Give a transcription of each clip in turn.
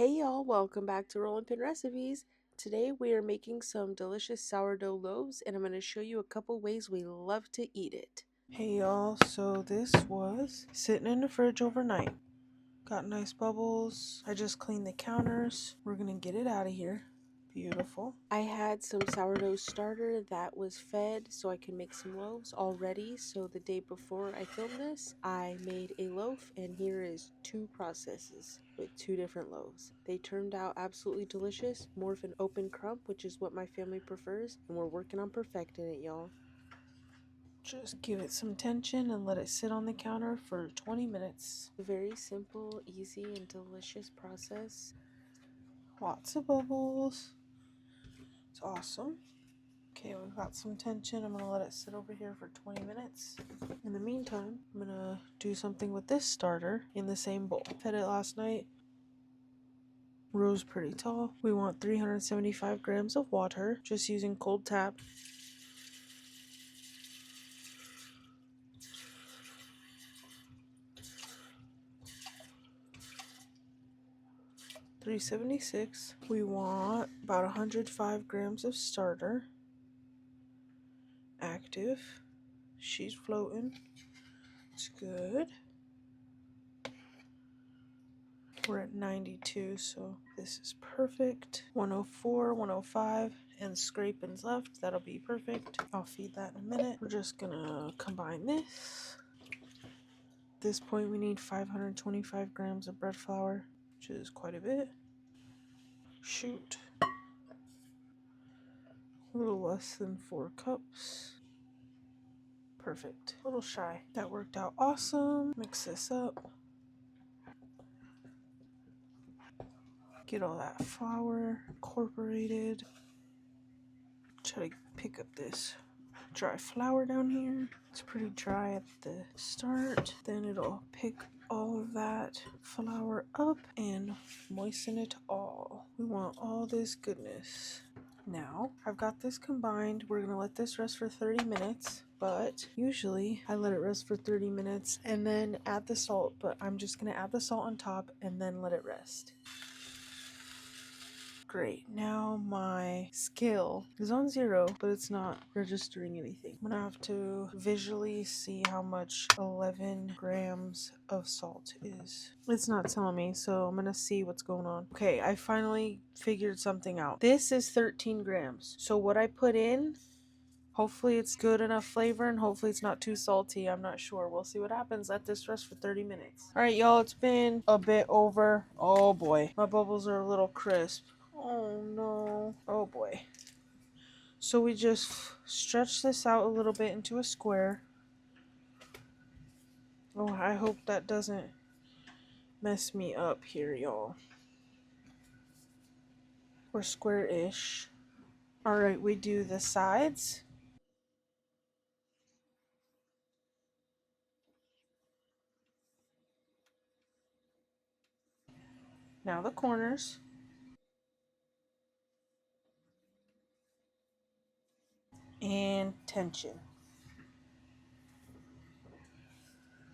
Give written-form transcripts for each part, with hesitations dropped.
Hey y'all, welcome back to Rollin' Pin Recipes. Today we are making some delicious sourdough loaves and I'm going to show you a couple ways we love to eat it. Hey y'all, so this was sitting in the fridge overnight. Got nice bubbles. I just cleaned the counters. We're going to get it out of here. Beautiful. I had some sourdough starter that was fed so I can make some loaves already. So the day before I filmed this, I made a loaf and here is two processes with two different loaves. They turned out absolutely delicious, more of an open crumb, which is what my family prefers, and we're working on perfecting it, y'all. Just give it some tension and let it sit on the counter for 20 minutes. A very simple, easy, and delicious process. Lots of bubbles. It's awesome. Okay, we've got some tension. I'm going to let it sit over here for 20 minutes. In the meantime, I'm going to do something with this starter in the same bowl. Fed it last night. Rose pretty tall. We want 375 grams of water, just using cold tap. $3.76. We want about 105 grams of starter. Active. She's floating. It's good. We're at 92, so this is perfect. 104, 105, and scrapings left. That'll be perfect. I'll feed that in a minute. We're just gonna combine this. At this point, we need 525 grams of bread flour, which is quite a bit. Shoot. A little less than 4 cups. Perfect. A little shy. That worked out awesome. Mix this up. Get all that flour incorporated. Try to pick up this dry flour down here. It's pretty dry at the start. Then it'll pick all of that flour up and moisten it all. We want all this goodness. Now, I've got this combined. We're gonna let this rest for 30 minutes, but usually I let it rest for 30 minutes and then add the salt, but I'm just gonna add the salt on top and then let it rest. Great, now my scale is on 0, but it's not registering anything. I'm gonna have to visually see how much 11 grams of salt is. It's not telling me, so I'm gonna see what's going on. Okay, I finally figured something out. This is 13 grams. So what I put in, hopefully it's good enough flavor and hopefully it's not too salty. I'm not sure. We'll see what happens. Let this rest for 30 minutes. All right, y'all, it's been a bit over. Oh boy, my bubbles are a little crisp. Oh no. Oh boy. So we just stretch this out a little bit into a square. Oh, I hope that doesn't mess me up here, y'all. We're square-ish. Alright, we do the sides. Now the corners. And tension.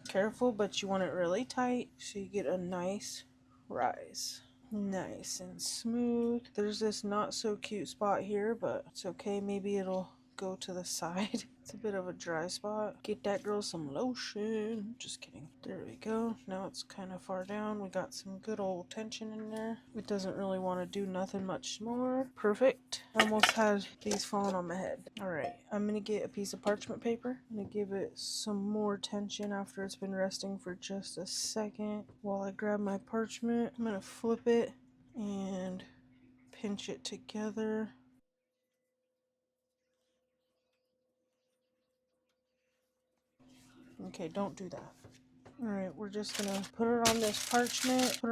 Careful, but you want it really tight so you get a nice rise. Nice and smooth. There's this not so cute spot here, but it's okay. Maybe it'll go to the side. It's a bit of a dry spot. Get that girl some lotion. Just kidding. There we go. Now it's kind of far down. We got some good old tension in there. It doesn't really want to do nothing much more. Perfect. I almost had these falling on my head. Alright, I'm going to get a piece of parchment paper. I'm going to give it some more tension after it's been resting for just a second. While I grab my parchment, I'm going to flip it and pinch it together. Okay, don't do that. Alright, we're just gonna put it on this parchment, put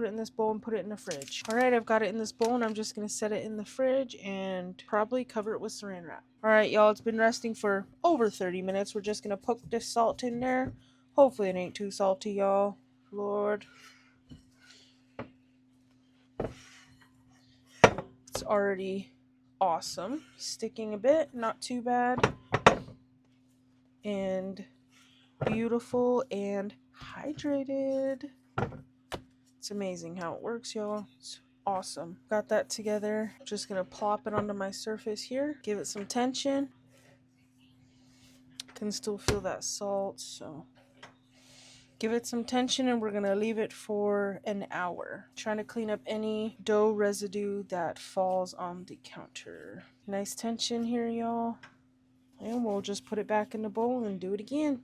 it in this bowl, and put it in the fridge. Alright, I've got it in this bowl, and I'm just gonna set it in the fridge and probably cover it with saran wrap. Alright, y'all, it's been resting for over 30 minutes. We're just gonna poke this salt in there. Hopefully it ain't too salty, y'all. Lord. It's already awesome. Sticking a bit, not too bad. And beautiful and hydrated. It's amazing how it works, y'all. It's awesome. Got that together. Just gonna plop it onto my surface here. Give it some tension. Can still feel that salt, so give it some tension and we're gonna leave it for an hour. Trying to clean up any dough residue that falls on the counter. Nice tension here, y'all. And we'll just put it back in the bowl and do it again.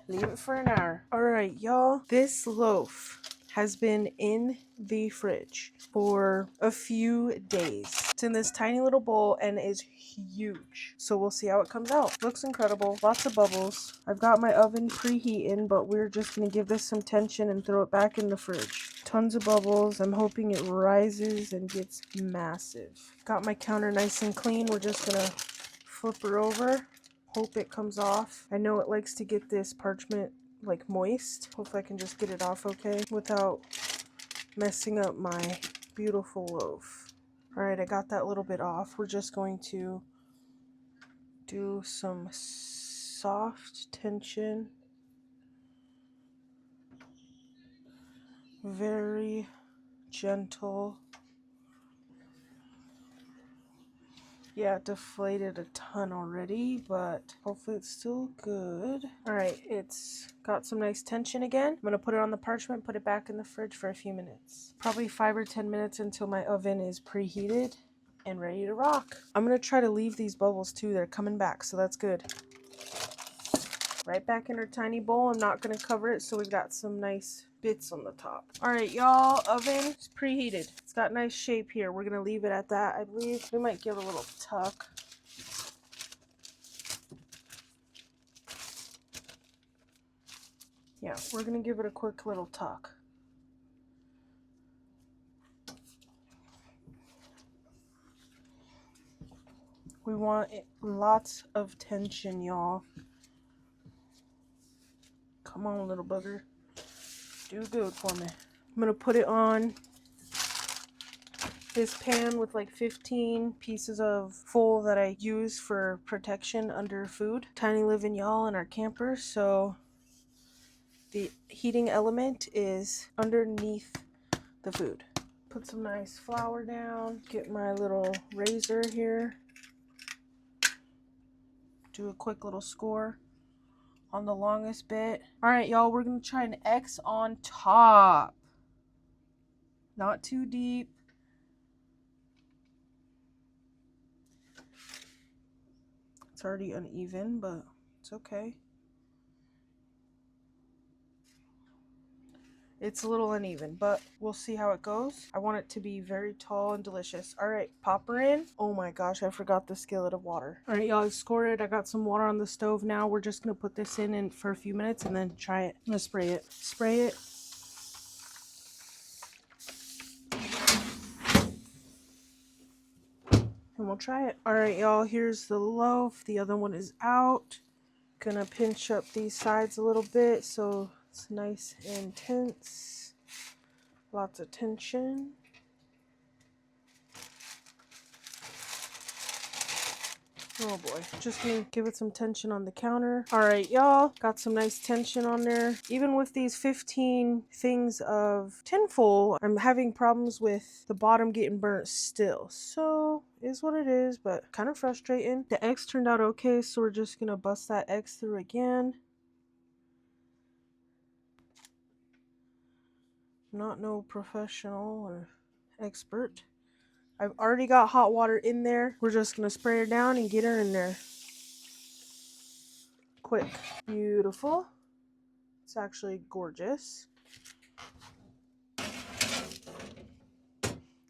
Leave it for an hour. Alright, y'all. This loaf has been in the fridge for a few days. It's in this tiny little bowl and is huge. So we'll see how it comes out. Looks incredible. Lots of bubbles. I've got my oven preheating, but we're just going to give this some tension and throw it back in the fridge. Tons of bubbles. I'm hoping it rises and gets massive. Got my counter nice and clean. We're just going to flip her over. Hope it comes off. I know it likes to get this parchment like moist. Hopefully I can just get it off okay without messing up my beautiful loaf. Alright, I got that little bit off. We're just going to do some soft tension. Very gentle. Yeah, it deflated a ton already, but hopefully it's still good. Alright, it's got some nice tension again. I'm going to put it on the parchment, put it back in the fridge for a few minutes. Probably 5 or 10 minutes until my oven is preheated and ready to rock. I'm going to try to leave these bubbles too. They're coming back, so that's good. Right back in our tiny bowl. I'm not going to cover it, so we've got some nice bits on the top. Alright, y'all, oven is preheated. It's got nice shape here. We're going to leave it at that, I believe. We might give it a little tuck. Yeah, we're going to give it a quick little tuck. We want lots of tension, y'all. Come on, little bugger. Do good for me. I'm going to put it on this pan with like 15 pieces of foil that I use for protection under food. Tiny living y'all in our camper, so the heating element is underneath the food. Put some nice flour down. Get my little razor here. Do a quick little score on the longest bit. Alright, y'all, we're going to try an X on top. Not too deep. It's already uneven, but it's okay. It's a little uneven, but we'll see how it goes. I want it to be very tall and delicious. Alright, pop her in. Oh my gosh, I forgot the skillet of water. Alright, y'all, I scored it. I got some water on the stove now. We're just going to put this in for a few minutes and then try it. I'm going to spray it. Spray it. And we'll try it. Alright, y'all, here's the loaf. The other one is out. Gonna pinch up these sides a little bit so it's nice and tense. Lots of tension. Oh boy, just gonna give it some tension on the counter. Alright, y'all, got some nice tension on there. Even with these 15 things of tinfoil, I'm having problems with the bottom getting burnt still. So, is what it is, but kind of frustrating. The X turned out okay, so we're just gonna bust that X through again. Not no professional or expert. I've already got hot water in there. We're just going to spray her down and get her in there. Quick. Beautiful. It's actually gorgeous.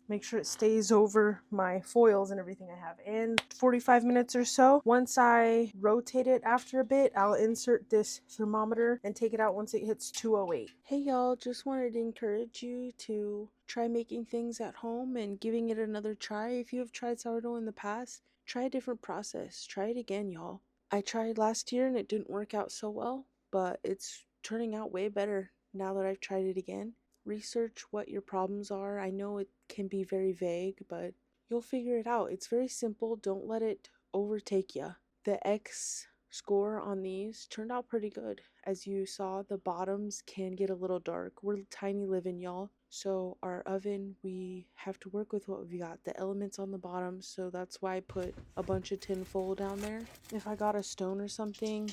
Make sure it stays over my foils and everything I have. And 45 minutes or so. Once I rotate it after a bit, I'll insert this thermometer and take it out once it hits 208. Hey y'all, just wanted to encourage you to try making things at home and giving it another try. If you have tried sourdough in the past, try a different process. Try it again, y'all. I tried last year and it didn't work out so well, but it's turning out way better now that I've tried it again. Research what your problems are. I know it can be very vague, but you'll figure it out. It's very simple. Don't let it overtake you. The X Score on these turned out pretty good. As you saw, the bottoms can get a little dark. We're tiny living, y'all. So our oven, we have to work with what we got. The elements on the bottom, so that's why I put a bunch of tin foil down there. If I got a stone or something,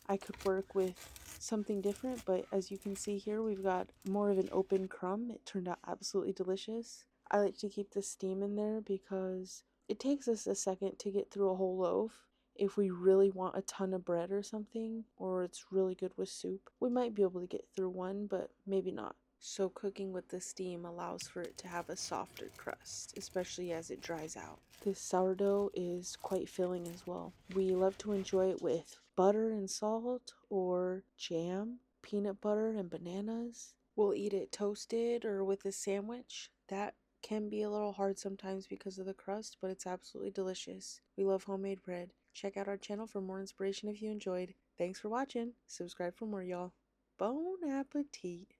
I could work with something different, but as you can see here, we've got more of an open crumb. It turned out absolutely delicious. I like to keep the steam in there because it takes us a second to get through a whole loaf. If we really want a ton of bread or something, or it's really good with soup, we might be able to get through one, but maybe not. So cooking with the steam allows for it to have a softer crust, especially as it dries out. This sourdough is quite filling as well. We love to enjoy it with butter and salt or jam, peanut butter and bananas. We'll eat it toasted or with a sandwich. That can be a little hard sometimes because of the crust, but it's absolutely delicious. We love homemade bread. Check out our channel for more inspiration if you enjoyed. Thanks for watching. Subscribe for more, y'all. Bon appetit.